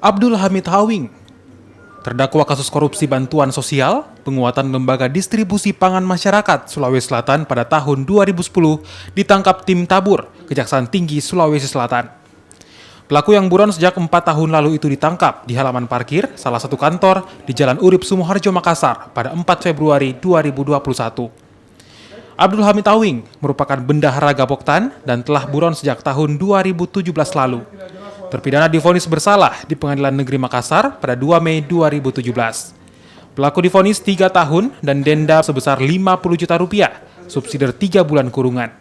Abdul Hamid Hawing, terdakwa kasus korupsi bantuan sosial, penguatan lembaga distribusi pangan masyarakat Sulawesi Selatan pada tahun 2010, ditangkap tim Tabur, Kejaksaan Tinggi Sulawesi Selatan. Pelaku yang buron sejak 4 tahun lalu itu ditangkap di halaman parkir salah satu kantor di Jalan Urip Sumoharjo, Makassar pada 4 Februari 2021. Abdul Hamid Hawing merupakan bendahara Gapoktan dan telah buron sejak tahun 2017 lalu. Terpidana divonis bersalah di Pengadilan Negeri Makassar pada 2 Mei 2017. Pelaku divonis 3 tahun dan denda sebesar 50 juta rupiah, subsidiar 3 bulan kurungan.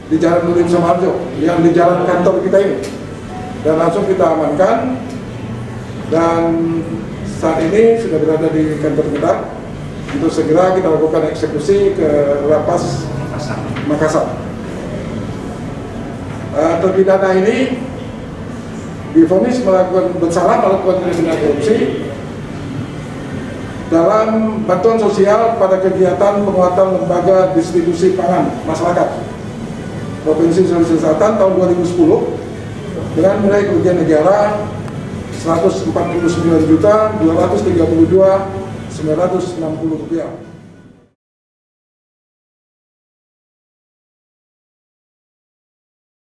Di Jalan Urip Sumoharjo, yang di jalan kantor kita ini, dan langsung kita amankan, dan saat ini sudah berada di kantor kita untuk segera kita lakukan eksekusi ke Lapas Makassar. Terpidana ini divonis bersalah melakukan tindak korupsi dalam bantuan sosial pada kegiatan penguatan lembaga distribusi pangan masyarakat Provinsi Sulawesi Selatan tahun 2010 dengan nilai kerugian negara Rp149.232.960.